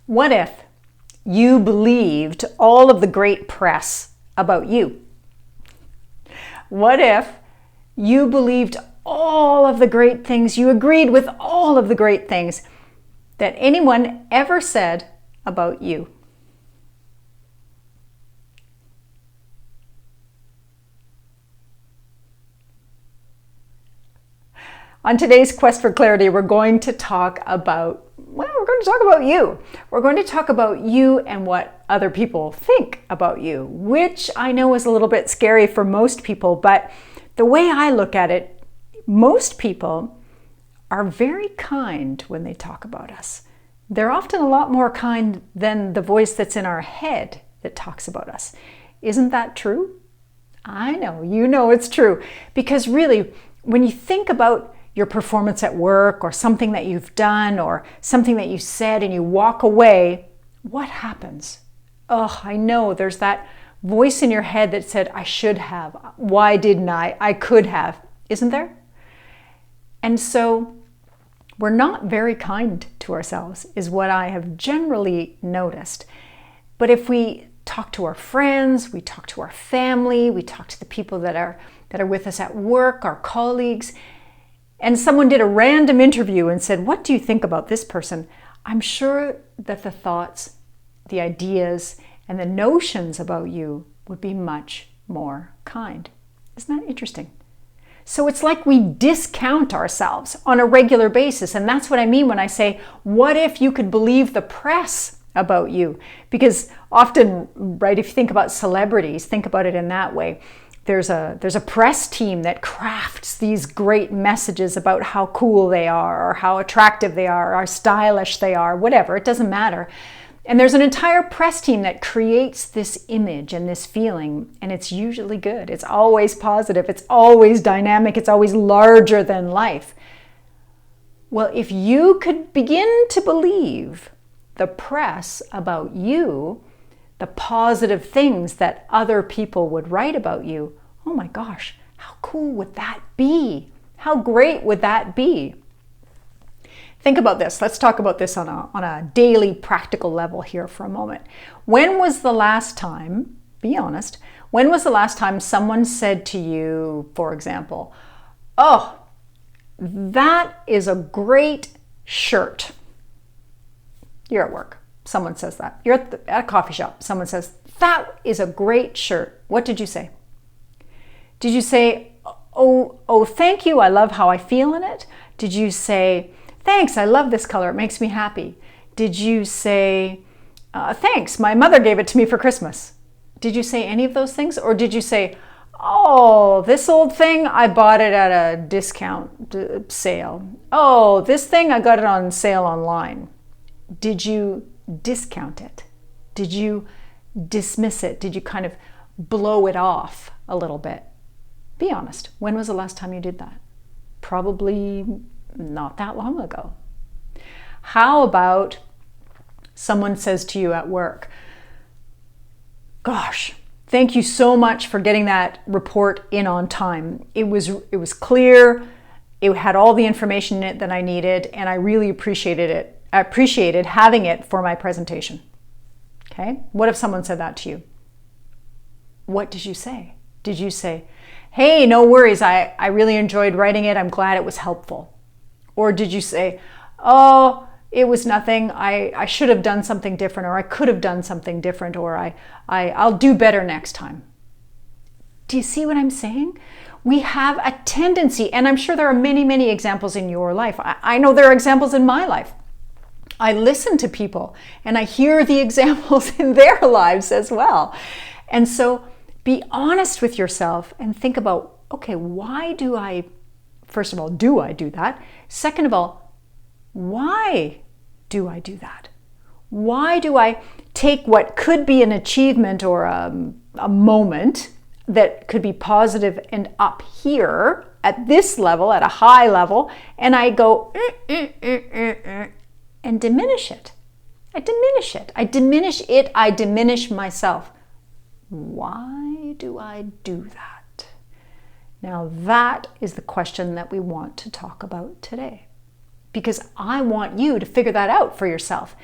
What if you believed all of the great press about you? What if you believed all of the great things, you agreed with all of the great things that anyone ever said about you? On today's Quest for Clarity, we're going to talk about you. We're going to talk about you and what other people think about you, which I know is a little bit scary for most people, but the way I look at it, most people are very kind when they talk about us. They're often a lot more kind than the voice that's in our head that talks about us. Isn't that true? I know, you know it's true. Because really, when you think about your performance at work or something that you've done or something that you said and you walk away, what happens? Oh, I know there's that voice in your head that said, I should have. Why didn't I? I could have. Isn't there? And so we're not very kind to ourselves, is what I have generally noticed. But if we talk to our friends, we talk to our family, we talk to the people that are with us at work, our colleagues, and someone did a random interview and said, what do you think about this person? I'm sure that the thoughts, the ideas, and the notions about you would be much more kind. Isn't that interesting? So it's like we discount ourselves on a regular basis. And that's what I mean when I say, what if you could believe the press about you? Because often, right, if you think about celebrities, think about it in that way. There's a press team that crafts these great messages about how cool they are or how attractive they are or how stylish they are, whatever, it doesn't matter. And there's an entire press team that creates this image and this feeling, and it's usually good. It's always positive. It's always dynamic. It's always larger than life. Well, if you could begin to believe the press about you, the positive things that other people would write about you, oh my gosh, how cool would that be? How great would that be? Think about this. Let's talk about this on a daily practical level here for a moment. When was the last time, be honest, when was the last time someone said to you, for example, oh, that is a great shirt? You're at work. Someone says that. You're at a coffee shop. Someone says, that is a great shirt. What did you say? Did you say, oh, thank you, I love how I feel in it? Did you say, thanks, I love this color, it makes me happy? Did you say, thanks, my mother gave it to me for Christmas? Did you say any of those things? Or did you say, oh, this old thing, I bought it at a discount sale. Oh, this thing, I got it on sale online. Did you discount it? Did you dismiss it? Did you kind of blow it off a little bit? Be honest. When was the last time you did that? Probably not that long ago. How about someone says to you at work, gosh, thank you so much for getting that report in on time. It was clear, it had all the information in it that I needed, and I really appreciated it. I appreciated having it for my presentation. Okay? What if someone said that to you? What did you say? Did you say, hey, no worries, I really enjoyed writing it, I'm glad it was helpful? Or did you say, oh, it was nothing, I should have done something different, or I could have done something different, or I'll do better next time? Do you see what I'm saying? We have a tendency, and I'm sure there are many, many examples in your life. I know there are examples in my life. I listen to people and I hear the examples in their lives as well. And so be honest with yourself and think about, okay, why do I, first of all, do I do that? Second of all, why do I do that? Why do I take what could be an achievement or a moment that could be positive and up here at this level, at a high level, and I go, and diminish it. I diminish it. I diminish myself. Why do I do that? Now that is the question that we want to talk about today. Because I want you to figure that out for yourself.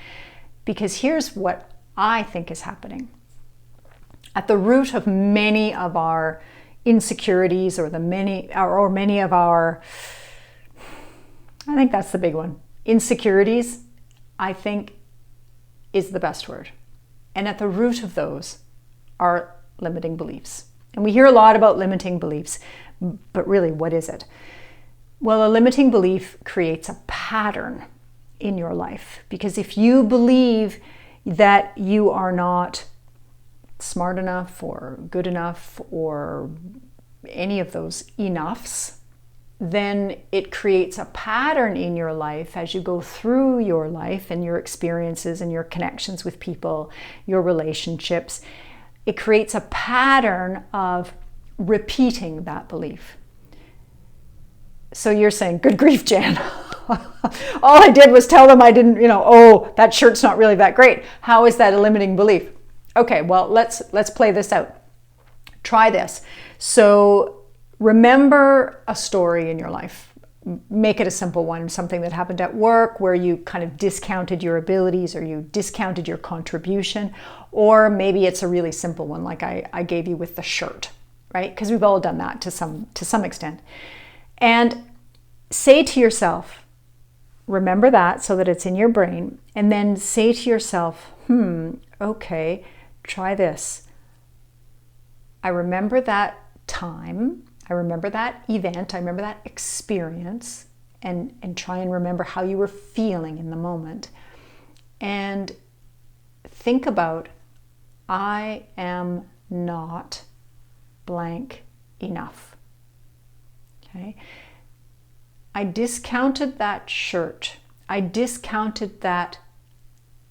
Because here's what I think is happening. At the root of many of our insecurities, or many of our, I think that's the big one. Insecurities, I think, is the best word. And at the root of those are limiting beliefs. And we hear a lot about limiting beliefs, but really, what is it? Well, a limiting belief creates a pattern in your life. Because if you believe that you are not smart enough or good enough or any of those enoughs, then it creates a pattern in your life as you go through your life and your experiences and your connections with people, your relationships. It creates a pattern of repeating that belief. So you're saying, good grief, Jan. All I did was tell them I didn't, oh, that shirt's not really that great. How is that a limiting belief? Okay, well, let's play this out. Try this. So remember a story in your life. Make it a simple one, something that happened at work where you kind of discounted your abilities or you discounted your contribution. Or maybe it's a really simple one like I gave you with the shirt, right? Because we've all done that to some extent. And say to yourself, remember that so that it's in your brain, and then say to yourself, okay, try this. I remember that time, I remember that event, I remember that experience, and try and remember how you were feeling in the moment. And think about, I am not blank enough. Okay? I discounted that shirt. I discounted that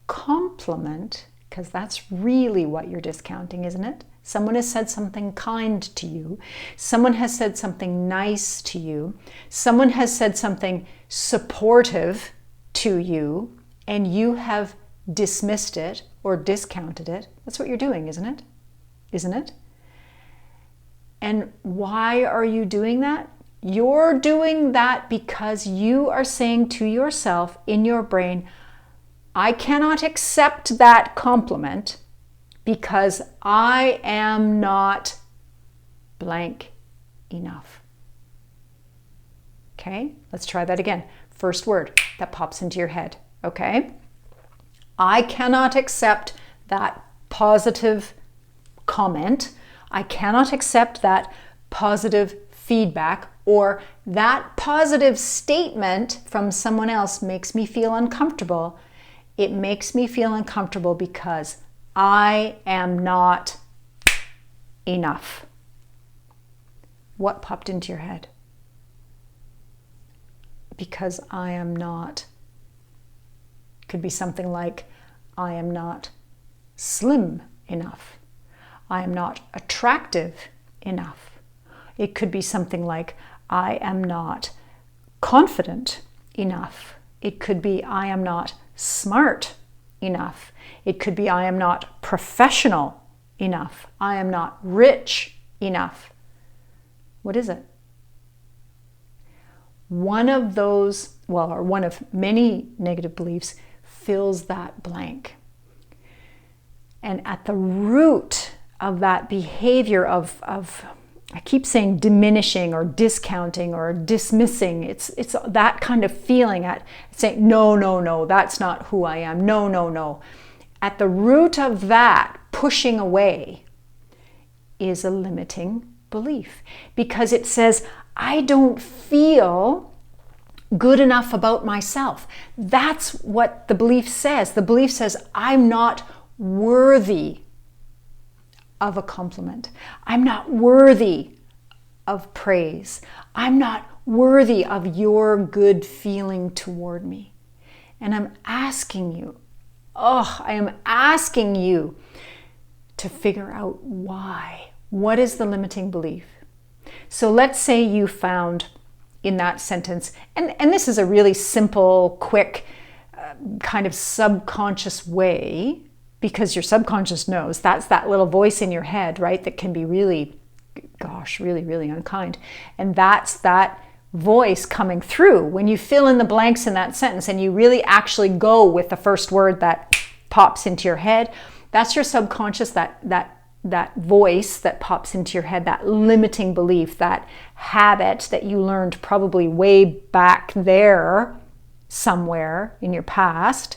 compliment, because that's really what you're discounting, isn't it? Someone has said something kind to you. Someone has said something nice to you. Someone has said something supportive to you, and you have dismissed it or discounted it. That's what you're doing, isn't it? Isn't it? And why are you doing that? You're doing that because you are saying to yourself in your brain, I cannot accept that compliment because I am not blank enough. Okay, let's try that again. First word that pops into your head, okay? I cannot accept that positive comment. I cannot accept that positive feedback, or that positive statement from someone else makes me feel uncomfortable. It makes me feel uncomfortable because I am not enough. What popped into your head? Because I am not. Could be something like, I am not slim enough. I am not attractive enough. It could be something like, I am not confident enough. It could be, I am not smart enough. It could be, I am not professional enough. I am not rich enough. What is it? One of those, or one of many negative beliefs fills that blank. And at the root of that behavior of I keep saying diminishing or discounting or dismissing. It's that kind of feeling at saying, no, that's not who I am. No. At the root of that pushing away is a limiting belief, because it says, I don't feel good enough about myself. That's what the belief says. The belief says, I'm not worthy of a compliment. I'm not worthy of praise. I'm not worthy of your good feeling toward me. And I'm asking you, I am asking you to figure out why. What is the limiting belief? So let's say you found in that sentence, and this is a really simple, quick, kind of subconscious way, because your subconscious knows that's that little voice in your head, right? That can be really, really unkind. And that's that voice coming through when you fill in the blanks in that sentence and you really actually go with the first word that pops into your head. That's your subconscious, that voice that pops into your head, that limiting belief, that habit that you learned probably way back there somewhere in your past,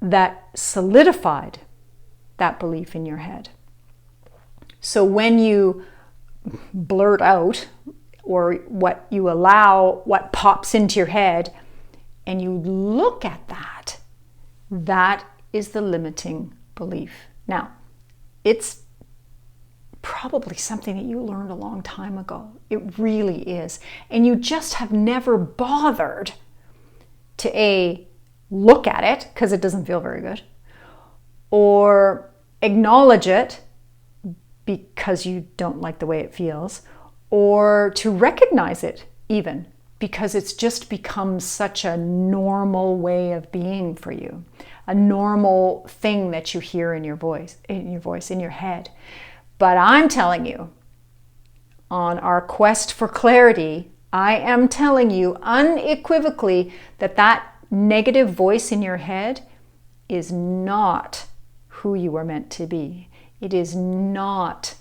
that solidified that belief in your head. So when you blurt out, or what you allow, what pops into your head, and you look at that, that is the limiting belief. Now, it's probably something that you learned a long time ago. It really is. And you just have never bothered to look at it, because it doesn't feel very good, or acknowledge it because you don't like the way it feels, or to recognize it even, because it's just become such a normal way of being for you, a normal thing that you hear in your voice, in your head. But I'm telling you, on our quest for clarity, I am telling you unequivocally that that negative voice in your head is not who you were meant to be. It is not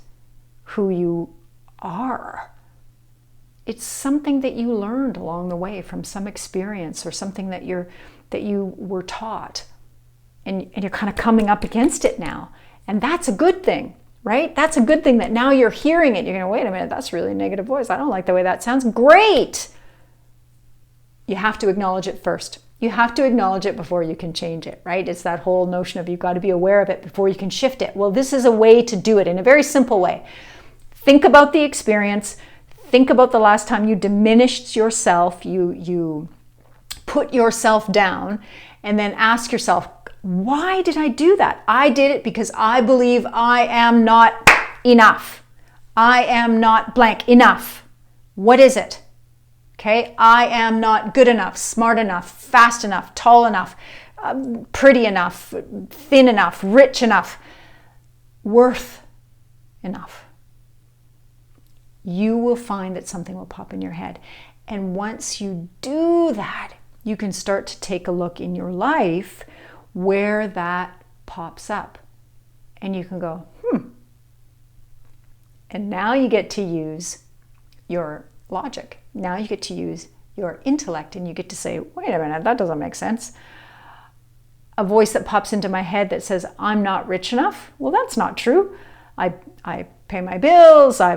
who you are. It's something that you learned along the way from some experience, or something that you were taught, and you're kind of coming up against it now. And that's a good thing, right? That's a good thing that now you're hearing it. You're going, wait a minute, that's really a negative voice. I don't like the way that sounds. Great! You have to acknowledge it first. You have to acknowledge it before you can change it, right? It's that whole notion of you've got to be aware of it before you can shift it. Well, this is a way to do it in a very simple way. Think about the experience. Think about the last time you diminished yourself, you put yourself down, and then ask yourself, why did I do that? I did it because I believe I am not enough. I am not blank enough. What is it? Okay, I am not good enough, smart enough, fast enough, tall enough, pretty enough, thin enough, rich enough, worth enough. You will find that something will pop in your head. And once you do that, you can start to take a look in your life where that pops up. And you can go, And now you get to use your logic. Now you get to use your intellect, and you get to say, wait a minute, that doesn't make sense. A voice that pops into my head that says, I'm not rich enough. Well, that's not true. I pay my bills. I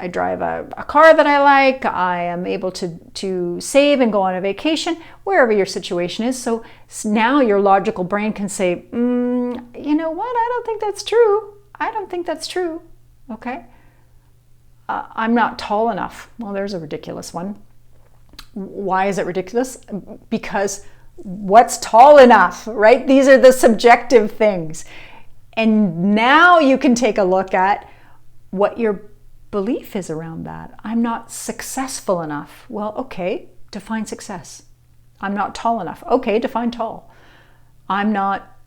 drive a car that I like. I am able to save and go on a vacation, wherever your situation is. So now your logical brain can say, you know what? I don't think that's true. I don't think that's true. Okay. I'm not tall enough. Well, there's a ridiculous one. Why is it ridiculous? Because what's tall enough, right? These are the subjective things. And now you can take a look at what your belief is around that. I'm not successful enough. Well, okay, define success. I'm not tall enough. Okay, define tall. I'm not,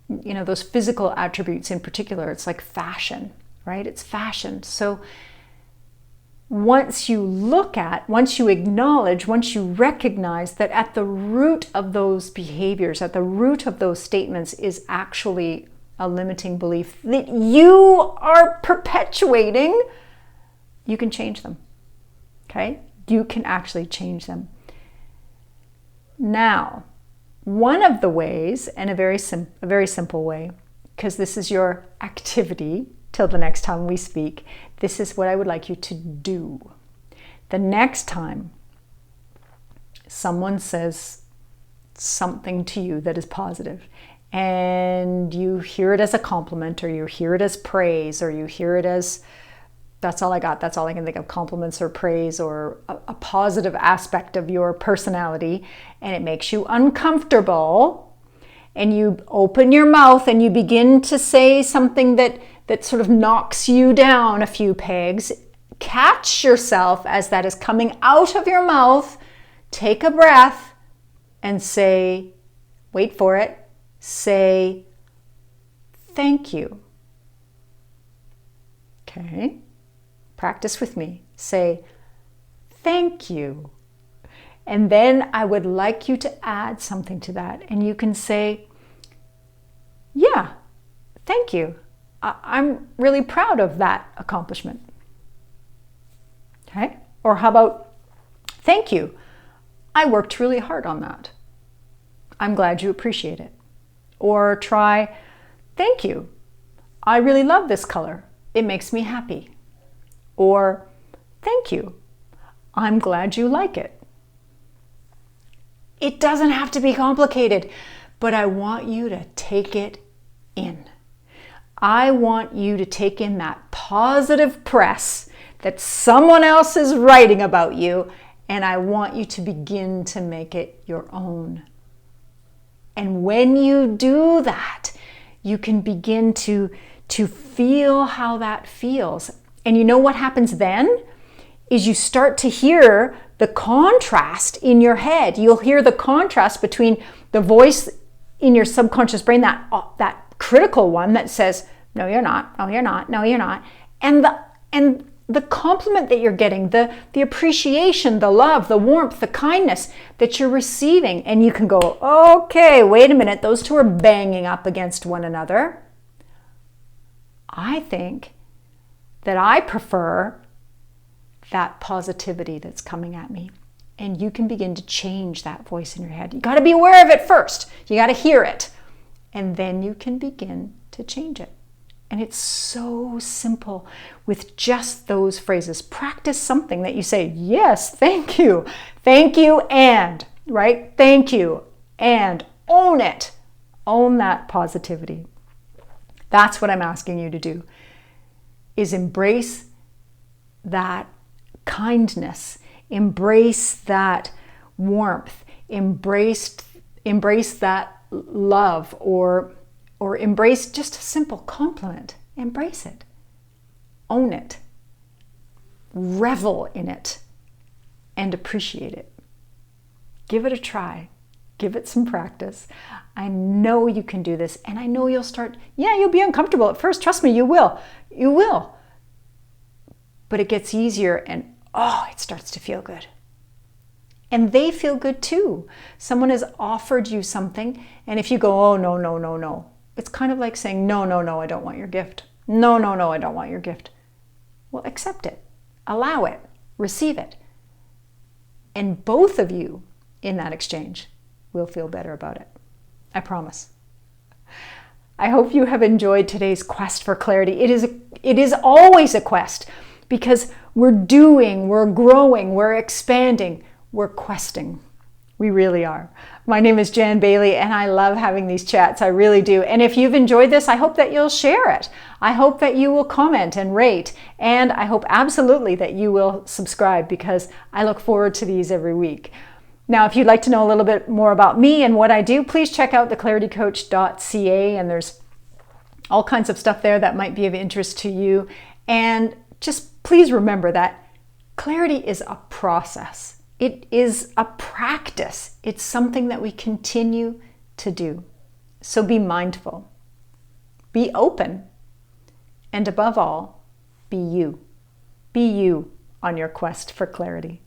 those physical attributes in particular. It's like fashion, right? It's fashion. So once you acknowledge, once you recognize that at the root of those behaviors, at the root of those statements is actually a limiting belief that you are perpetuating, you can change them. Okay? You can actually change them. Now, one of the ways, and a very simple way, because this is your activity till the next time we speak, this is what I would like you to do. The next time someone says something to you that is positive, and you hear it as a compliment, or you hear it as praise, or you hear it as, that's all I got, that's all I can think of, compliments or praise, or a positive aspect of your personality, and it makes you uncomfortable, and you open your mouth and you begin to say something that sort of knocks you down a few pegs, catch yourself as that is coming out of your mouth, take a breath, and say, wait for it, say, thank you. Okay? Practice with me. Say, thank you. And then I would like you to add something to that. And you can say, yeah, thank you. I'm really proud of that accomplishment. Okay? Or how about, thank you. I worked really hard on that. I'm glad you appreciate it. Or try, thank you. I really love this color. It makes me happy. Or, thank you. I'm glad you like it. It doesn't have to be complicated, but I want you to take it in. I want you to take in that positive press that someone else is writing about you, and I want you to begin to make it your own. And when you do that, you can begin to feel how that feels. And you know what happens then? Is you start to hear the contrast in your head. You'll hear the contrast between the voice in your subconscious brain, that critical one that says, no, you're not, no, you're not, no, you're not. And the compliment that you're getting, the appreciation, the love, the warmth, the kindness that you're receiving. And you can go, okay, wait a minute, those two are banging up against one another. I think that I prefer that positivity that's coming at me. And you can begin to change that voice in your head. You got to be aware of it first. You got to hear it. And then you can begin to change it. And it's so simple with just those phrases. Practice something that you say, yes, thank you, and, right? Thank you, and own it. Own that positivity. That's what I'm asking you to do, is embrace that kindness, embrace that warmth, embrace that love, or embrace just a simple compliment. Embrace it. Own it. Revel in it. And appreciate it. Give it a try. Give it some practice. I know you can do this, and I know you'll start, you'll be uncomfortable at first. Trust me, you will. You will. But it gets easier, and it starts to feel good. And they feel good too. Someone has offered you something, and if you go, oh, no, no, no, no, it's kind of like saying, no, no, no, I don't want your gift. No, no, no, I don't want your gift. Well, accept it. Allow it. Receive it. And both of you in that exchange will feel better about it. I promise. I hope you have enjoyed today's quest for clarity. It is always a quest, because we're doing, we're growing, we're expanding, we're questing. We really are. My name is Jan Bailey, and I love having these chats. I really do. And if you've enjoyed this, I hope that you'll share it. I hope that you will comment and rate. And I hope absolutely that you will subscribe, because I look forward to these every week. Now, if you'd like to know a little bit more about me and what I do, please check out theclaritycoach.ca, and there's all kinds of stuff there that might be of interest to you. And just please remember that clarity is a process. It is a practice. It's something that we continue to do. So be mindful, be open, and above all, be you. Be you on your quest for clarity.